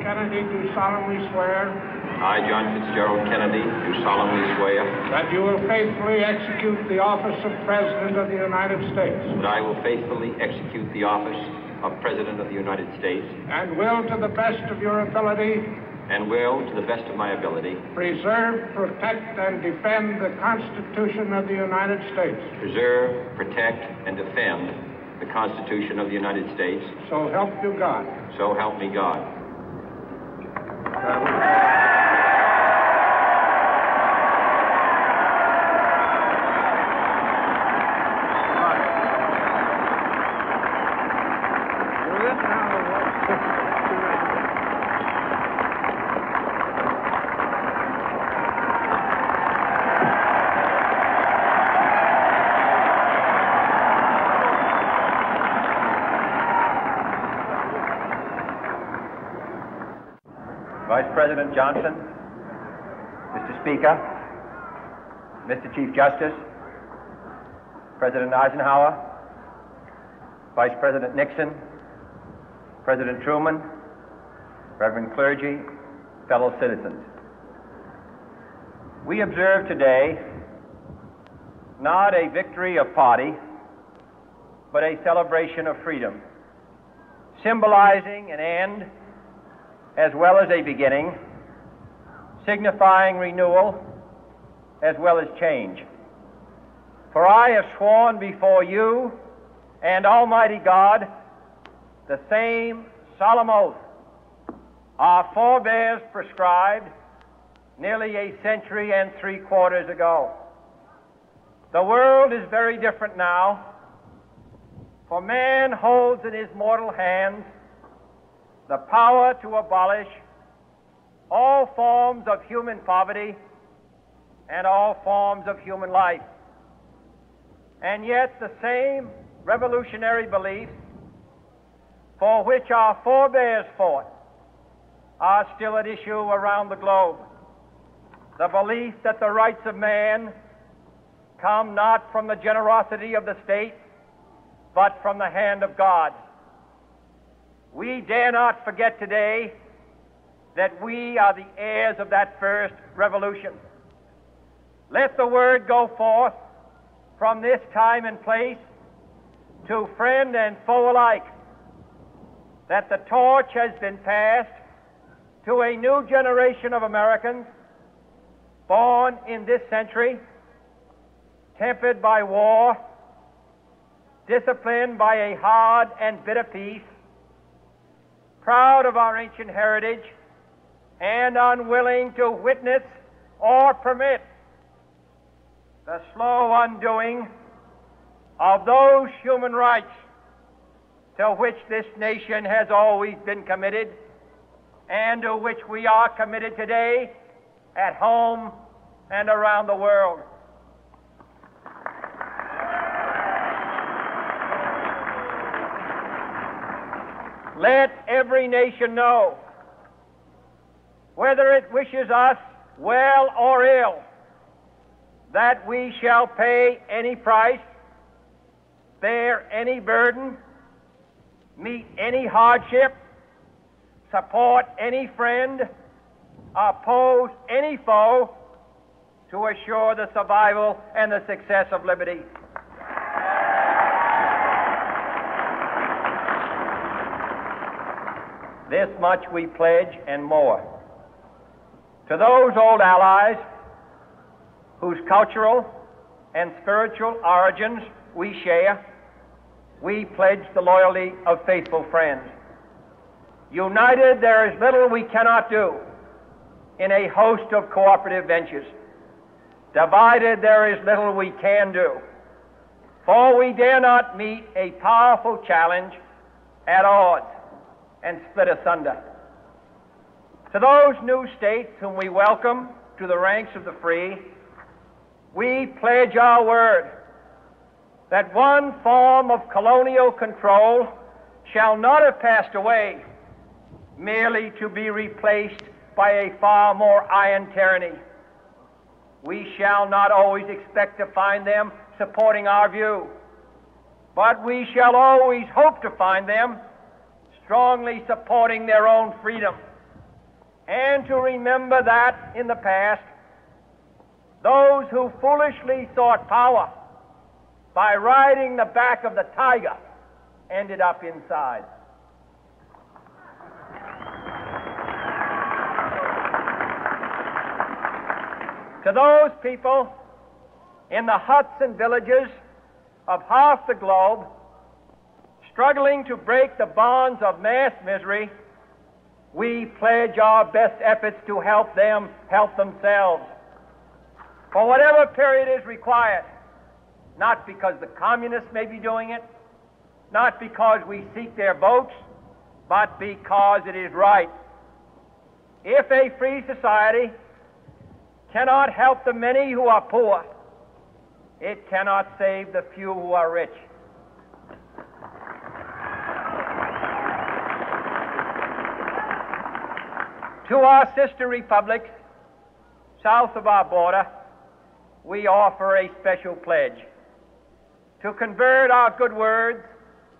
Kennedy, do solemnly swear. I, John Fitzgerald Kennedy, do solemnly swear. That you will faithfully execute the office of President of the United States. That I will faithfully execute the office of President of the United States. And will, to the best of your ability. And will, to the best of my ability. Preserve, protect, and defend the Constitution of the United States. Preserve, protect, and defend the Constitution of the United States. So help you God. So help me God. Vice President Johnson, Mr. Speaker, Mr. Chief Justice, President Eisenhower, Vice President Nixon, President Truman, Reverend clergy, fellow citizens. We observe today not a victory of party, but a celebration of freedom, symbolizing an end as well as a beginning, signifying renewal as well as change. For I have sworn before you and Almighty God the same solemn oath our forebears prescribed nearly a century and 3/4 ago. The world is very different now, for man holds in his mortal hands the power to abolish all forms of human poverty and all forms of human life. And yet the same revolutionary beliefs for which our forebears fought are still at issue around the globe. The belief that the rights of man come not from the generosity of the state, but from the hand of God. We dare not forget today that we are the heirs of that first revolution. Let the word go forth from this time and place to friend and foe alike that the torch has been passed to a new generation of Americans born in this century, tempered by war, disciplined by a hard and bitter peace, proud of our ancient heritage, and unwilling to witness or permit the slow undoing of those human rights to which this nation has always been committed and to which we are committed today at home and around the world. Let every nation know, whether it wishes us well or ill, that we shall pay any price, bear any burden, meet any hardship, support any friend, oppose any foe to assure the survival and the success of liberty. This much we pledge and more. To those old allies whose cultural and spiritual origins we share, we pledge the loyalty of faithful friends. United, there is little we cannot do in a host of cooperative ventures. Divided, there is little we can do, for we dare not meet a powerful challenge at odds and split asunder. To those new states whom we welcome to the ranks of the free, we pledge our word that one form of colonial control shall not have passed away merely to be replaced by a far more iron tyranny. We shall not always expect to find them supporting our view, but we shall always hope to find them strongly supporting their own freedom, and to remember that in the past, those who foolishly sought power by riding the back of the tiger ended up inside. To those people in the huts and villages of half the globe struggling to break the bonds of mass misery, we pledge our best efforts to help them help themselves for whatever period is required, not because the communists may be doing it, not because we seek their votes, but because it is right. If a free society cannot help the many who are poor, it cannot save the few who are rich. To our sister republics south of our border, we offer a special pledge to convert our good words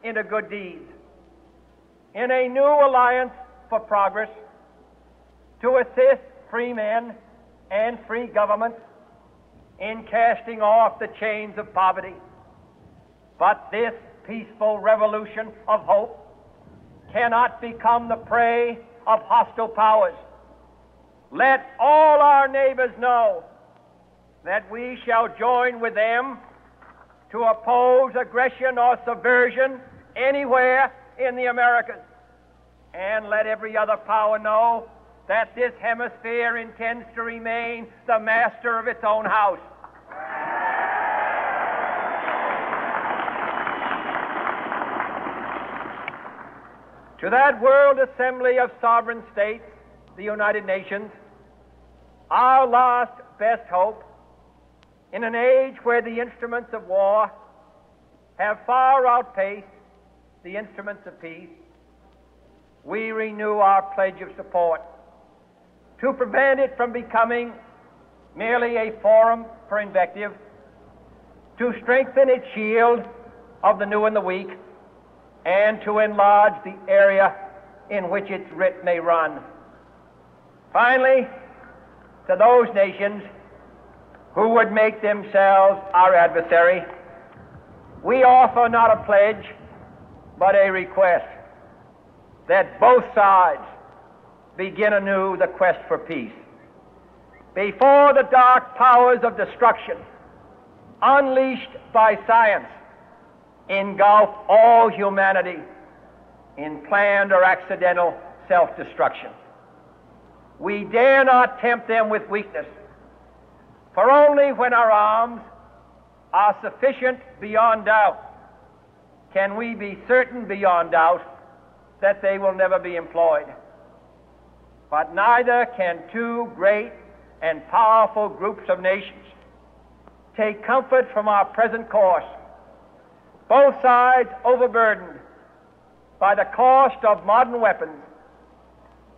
into good deeds, in a new alliance for progress, to assist free men and free governments in casting off the chains of poverty. But this peaceful revolution of hope cannot become the prey of hostile powers. Let all our neighbors know that we shall join with them to oppose aggression or subversion anywhere in the Americas. And let every other power know that this hemisphere intends to remain the master of its own house. To that World Assembly of Sovereign States, the United Nations, our last best hope, in an age where the instruments of war have far outpaced the instruments of peace, we renew our pledge of support to prevent it from becoming merely a forum for invective, to strengthen its shield of the new and the weak, and to enlarge the area in which its writ may run. Finally, to those nations who would make themselves our adversary, we offer not a pledge, but a request that both sides begin anew the quest for peace. Before the dark powers of destruction, unleashed by science, engulf all humanity in planned or accidental self-destruction, we dare not tempt them with weakness, for only when our arms are sufficient beyond doubt can we be certain beyond doubt that they will never be employed. But neither can two great and powerful groups of nations take comfort from our present course, both sides overburdened by the cost of modern weapons,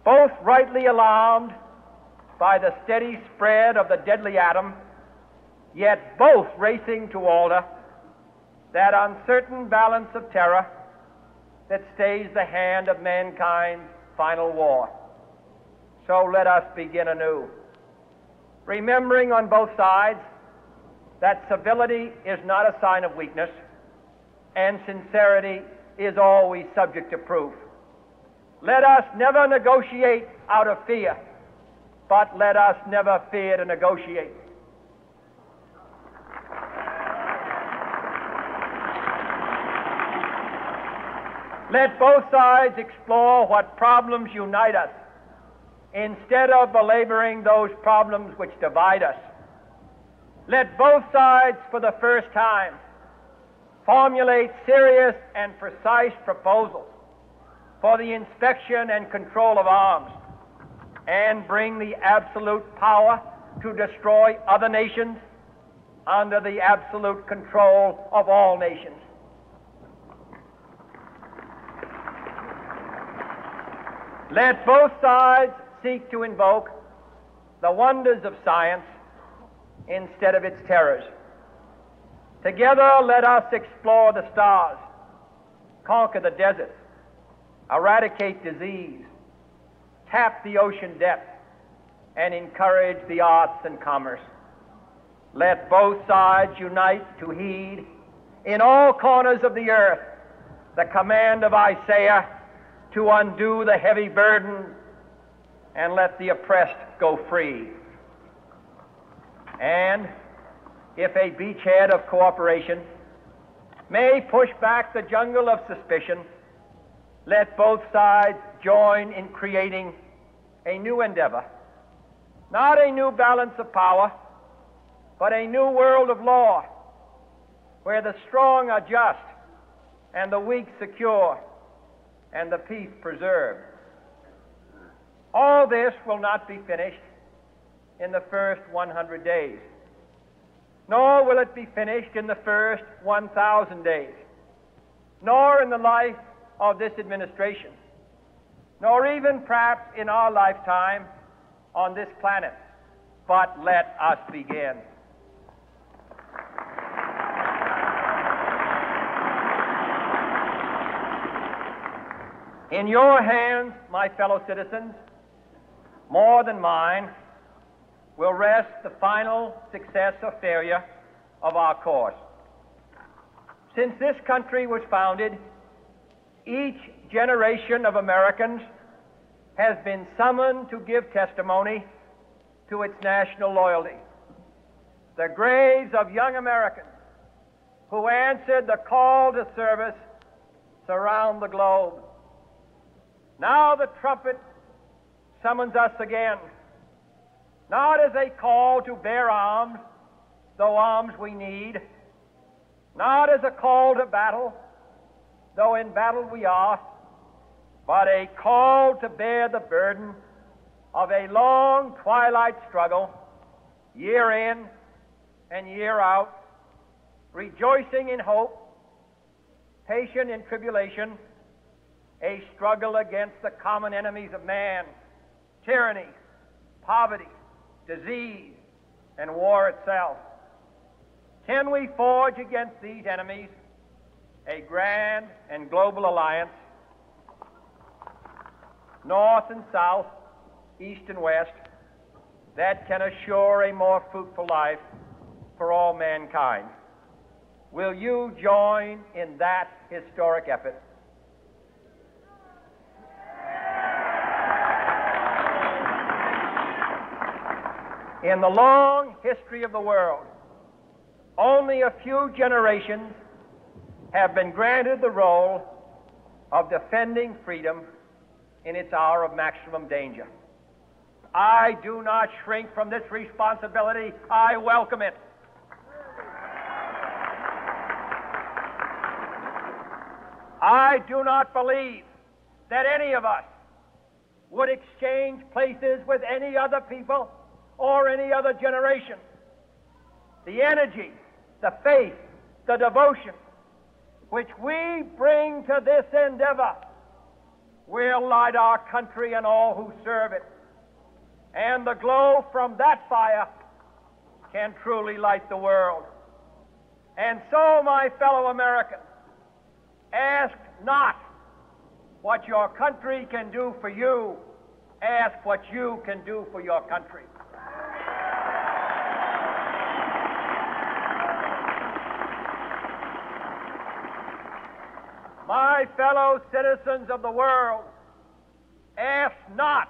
both rightly alarmed by the steady spread of the deadly atom, yet both racing to alter that uncertain balance of terror that stays the hand of mankind's final war. So let us begin anew, remembering on both sides that civility is not a sign of weakness, and sincerity is always subject to proof. Let us never negotiate out of fear, but let us never fear to negotiate. Let both sides explore what problems unite us, instead of belaboring those problems which divide us. Let both sides, for the first time, formulate serious and precise proposals for the inspection and control of arms, and bring the absolute power to destroy other nations under the absolute control of all nations. Let both sides seek to invoke the wonders of science instead of its terrors. Together, let us explore the stars, conquer the deserts, eradicate disease, tap the ocean depth, and encourage the arts and commerce. Let both sides unite to heed in all corners of the earth the command of Isaiah to undo the heavy burden and let the oppressed go free. And if a beachhead of cooperation may push back the jungle of suspicion, let both sides join in creating a new endeavor, not a new balance of power, but a new world of law, where the strong are just and the weak secure and the peace preserved. All this will not be finished in the first 100 days, nor will it be finished in the first 1,000 days, nor in the life of this administration, nor even perhaps in our lifetime on this planet. But let us begin. In your hands, my fellow citizens, more than mine, will rest the final success or failure of our course. Since this country was founded, each generation of Americans has been summoned to give testimony to its national loyalty. The graves of young Americans who answered the call to service surround the globe. Now the trumpet summons us again, not as a call to bear arms, though arms we need, not as a call to battle, though in battle we are, but a call to bear the burden of a long twilight struggle, year in and year out, rejoicing in hope, patient in tribulation, a struggle against the common enemies of man, tyranny, poverty, disease, and war itself. Can we forge against these enemies a grand and global alliance, north and south, east and west, that can assure a more fruitful life for all mankind? Will you join in that historic effort? In the long history of the world, only a few generations have been granted the role of defending freedom in its hour of maximum danger. I do not shrink from this responsibility. I welcome it. I do not believe that any of us would exchange places with any other people or any other generation. The energy, the faith, the devotion which we bring to this endeavor will light our country and all who serve it. And the glow from that fire can truly light the world. And so, my fellow Americans, ask not what your country can do for you, ask what you can do for your country. My fellow citizens of the world, ask not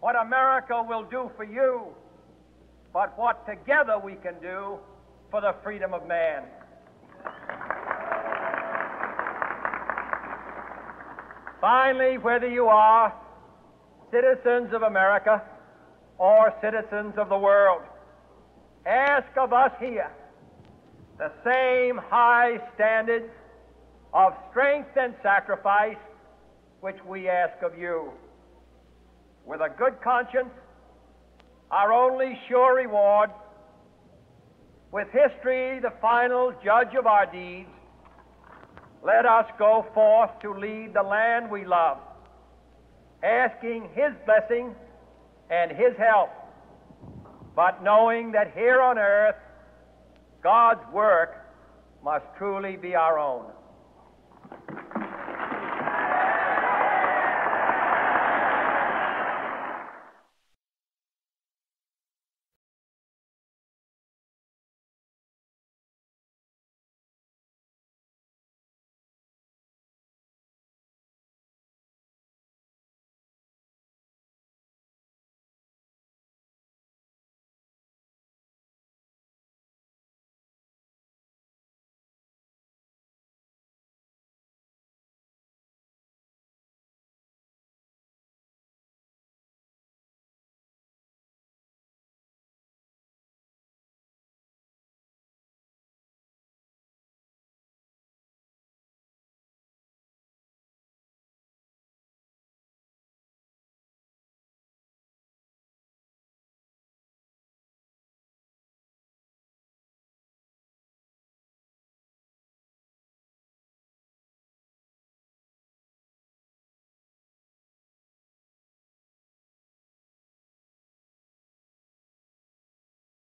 what America will do for you, but what together we can do for the freedom of man. Finally, whether you are citizens of America or citizens of the world, ask of us here the same high standards of strength and sacrifice which we ask of you. With a good conscience, our only sure reward, with history the final judge of our deeds, let us go forth to lead the land we love, asking His blessing and His help, but knowing that here on earth God's work must truly be our own.